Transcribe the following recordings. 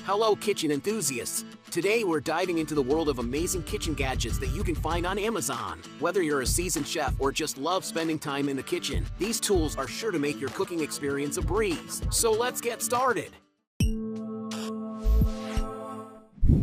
Hello kitchen enthusiasts! Today we're diving into the world of amazing kitchen gadgets that you can find on Amazon. Whether you're a seasoned chef or just love spending time in the kitchen, these tools are sure to make your cooking experience a breeze. So let's get started!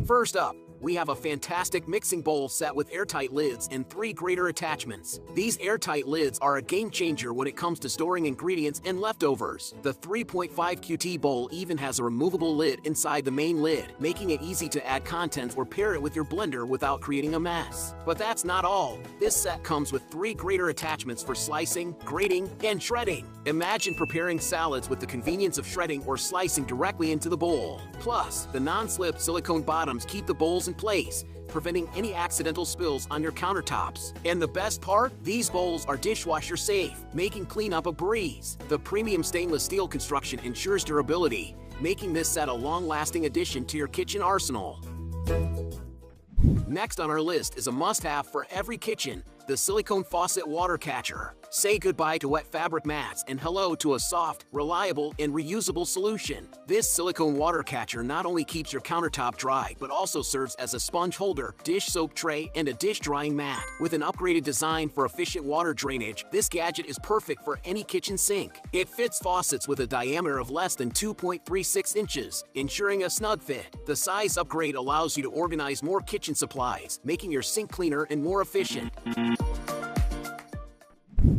First up, we have a fantastic mixing bowl set with airtight lids and 3 grater attachments. These airtight lids are a game changer when it comes to storing ingredients and leftovers. The 3.5 QT bowl even has a removable lid inside the main lid, making it easy to add contents or pair it with your blender without creating a mess. But that's not all. This set comes with 3 grater attachments for slicing, grating, and shredding. Imagine preparing salads with the convenience of shredding or slicing directly into the bowl. Plus, the non-slip silicone bottoms keep the bowls in place, preventing any accidental spills on your countertops. And the best part? These bowls are dishwasher safe, making cleanup a breeze. The premium stainless steel construction ensures durability, making this set a long-lasting addition to your kitchen arsenal. Next on our list is a must-have for every kitchen, the silicone faucet water catcher. Say goodbye to wet fabric mats and hello to a soft, reliable, and reusable solution. This silicone water catcher not only keeps your countertop dry but also serves as a sponge holder, dish soap tray, and a dish drying mat. With an upgraded design for efficient water drainage, this gadget is perfect for any kitchen sink. It fits faucets with a diameter of less than 2.36 inches, ensuring a snug fit. The size upgrade allows you to organize more kitchen supplies, making your sink cleaner and more efficient.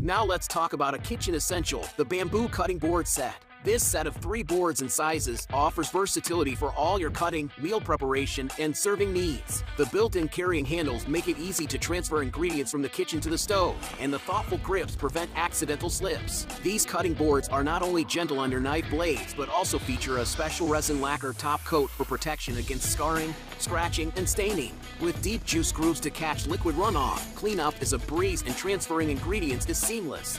Now let's talk about a kitchen essential, the bamboo cutting board set. This set of 3 boards and sizes offers versatility for all your cutting, meal preparation, and serving needs. The built-in carrying handles make it easy to transfer ingredients from the kitchen to the stove, and the thoughtful grips prevent accidental slips. These cutting boards are not only gentle on your knife blades, but also feature a special resin lacquer top coat for protection against scarring, scratching, and staining. With deep juice grooves to catch liquid runoff, cleanup is a breeze and transferring ingredients is seamless.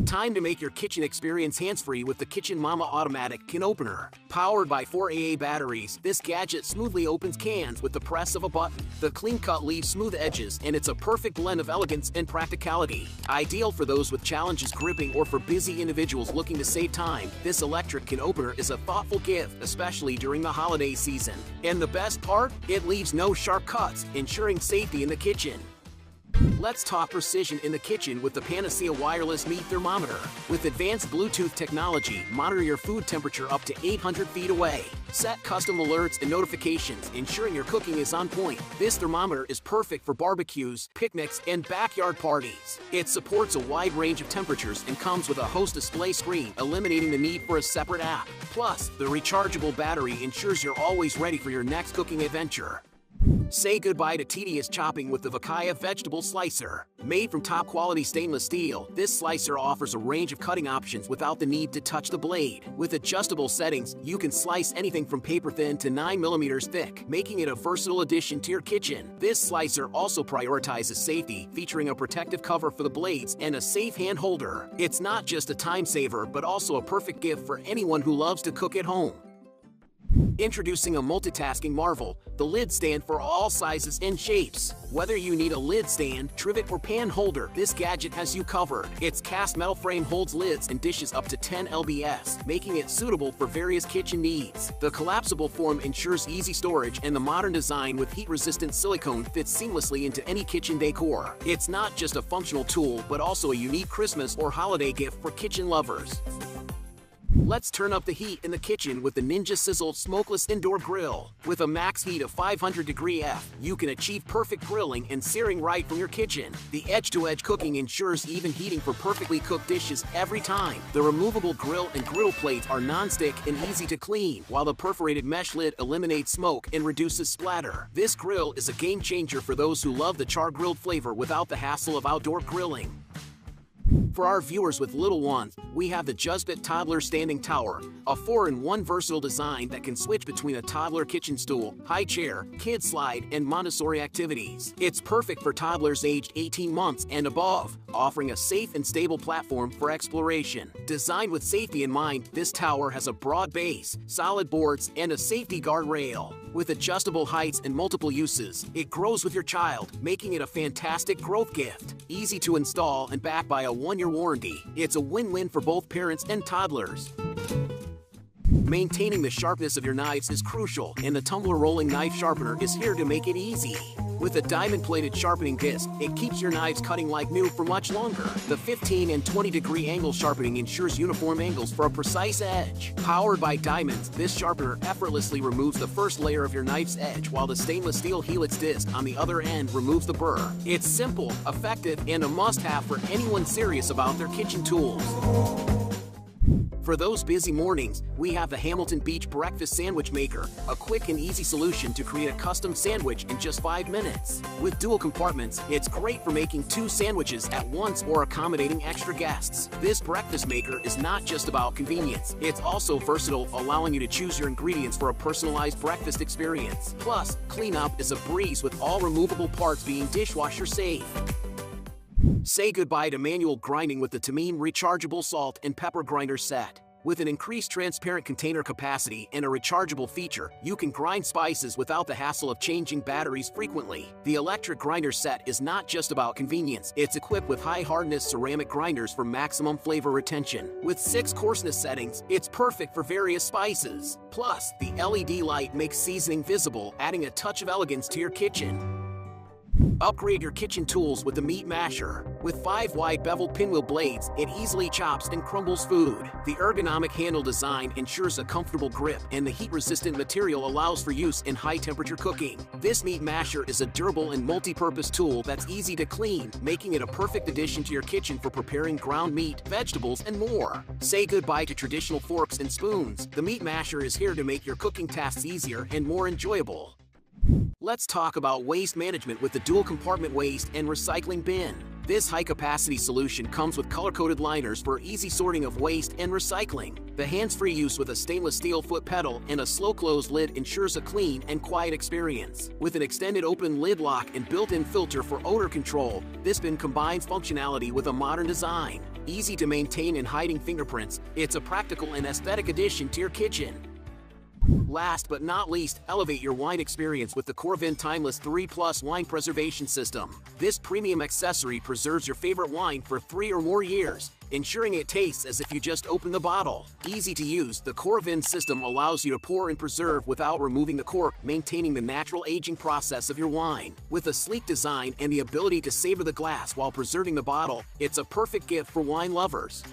Time to make your kitchen experience hands-free with the Kitchen Mama Automatic Can Opener. Powered by 4 AA batteries, this gadget smoothly opens cans with the press of a button. The clean cut leaves smooth edges, and it's a perfect blend of elegance and practicality. Ideal for those with challenges gripping or for busy individuals looking to save time, this electric can opener is a thoughtful gift, especially during the holiday season. And the best part? It leaves no sharp cuts, ensuring safety in the kitchen. Let's talk precision in the kitchen with the Panacea Wireless Meat Thermometer. With advanced Bluetooth technology, monitor your food temperature up to 800 feet away. Set custom alerts and notifications, ensuring your cooking is on point. This thermometer is perfect for barbecues, picnics, and backyard parties. It supports a wide range of temperatures and comes with a host display screen, eliminating the need for a separate app. Plus, the rechargeable battery ensures you're always ready for your next cooking adventure. Say goodbye to tedious chopping with the Vakaya Vegetable Slicer. Made from top-quality stainless steel, this slicer offers a range of cutting options without the need to touch the blade. With adjustable settings, you can slice anything from paper-thin to 9 mm thick, making it a versatile addition to your kitchen. This slicer also prioritizes safety, featuring a protective cover for the blades and a safe hand holder. It's not just a time saver, but also a perfect gift for anyone who loves to cook at home. Introducing a multitasking marvel, the lid stand for all sizes and shapes. Whether you need a lid stand, trivet, or pan holder, this gadget has you covered. Its cast metal frame holds lids and dishes up to 10 lbs, making it suitable for various kitchen needs. The collapsible form ensures easy storage, and the modern design with heat-resistant silicone fits seamlessly into any kitchen decor. It's not just a functional tool, but also a unique Christmas or holiday gift for kitchen lovers. Let's turn up the heat in the kitchen with the Ninja Sizzle Smokeless Indoor Grill. With a max heat of 500° F, you can achieve perfect grilling and searing right from your kitchen. The edge-to-edge cooking ensures even heating for perfectly cooked dishes every time. The removable grill and griddle plates are non-stick and easy to clean, while the perforated mesh lid eliminates smoke and reduces splatter. This grill is a game changer for those who love the char-grilled flavor without the hassle of outdoor grilling. For our viewers with little ones, we have the Juzbit Toddler Standing Tower, a 4-in-1 versatile design that can switch between a toddler kitchen stool, high chair, kid slide, and Montessori activities. It's perfect for toddlers aged 18 months and above, offering a safe and stable platform for exploration. Designed with safety in mind, this tower has a broad base, solid boards, and a safety guardrail. With adjustable heights and multiple uses, it grows with your child, making it a fantastic growth gift. Easy to install and backed by a 1-year warranty, it's a win-win for both parents and toddlers. Maintaining the sharpness of your knives is crucial, and the tumbler rolling knife sharpener is here to make it easy. With a diamond-plated sharpening disc, it keeps your knives cutting like new for much longer. The 15 and 20-degree angle sharpening ensures uniform angles for a precise edge. Powered by diamonds, this sharpener effortlessly removes the first layer of your knife's edge, while the stainless steel helix disc on the other end removes the burr. It's simple, effective, and a must-have for anyone serious about their kitchen tools. For those busy mornings, we have the Hamilton Beach Breakfast Sandwich Maker, a quick and easy solution to create a custom sandwich in just 5 minutes. With dual compartments, it's great for making 2 sandwiches at once or accommodating extra guests. This breakfast maker is not just about convenience, it's also versatile, allowing you to choose your ingredients for a personalized breakfast experience. Plus, cleanup is a breeze with all removable parts being dishwasher safe. Say goodbye to manual grinding with the Tamine rechargeable salt and pepper grinder set. With an increased transparent container capacity and a rechargeable feature, you can grind spices without the hassle of changing batteries frequently. The electric grinder set is not just about convenience, it's equipped with high-hardness ceramic grinders for maximum flavor retention. With 6 coarseness settings, it's perfect for various spices. Plus, the LED light makes seasoning visible, adding a touch of elegance to your kitchen. Upgrade your kitchen tools with the Meat Masher. With 5 wide beveled pinwheel blades, it easily chops and crumbles food. The ergonomic handle design ensures a comfortable grip, and the heat-resistant material allows for use in high-temperature cooking. This Meat Masher is a durable and multi-purpose tool that's easy to clean, making it a perfect addition to your kitchen for preparing ground meat, vegetables, and more. Say goodbye to traditional forks and spoons. The Meat Masher is here to make your cooking tasks easier and more enjoyable. Let's talk about waste management with the dual compartment waste and recycling bin. This high-capacity solution comes with color-coded liners for easy sorting of waste and recycling. The hands-free use with a stainless steel foot pedal and a slow-close lid ensures a clean and quiet experience. With an extended open lid lock and built-in filter for odor control, this bin combines functionality with a modern design. Easy to maintain and hiding fingerprints, it's a practical and aesthetic addition to your kitchen. Last but not least, elevate your wine experience with the Corvin Timeless 3+ Wine Preservation System. This premium accessory preserves your favorite wine for 3 or more years, ensuring it tastes as if you just opened the bottle. Easy to use, the Corvin system allows you to pour and preserve without removing the cork, maintaining the natural aging process of your wine. With a sleek design and the ability to savor the glass while preserving the bottle, it's a perfect gift for wine lovers.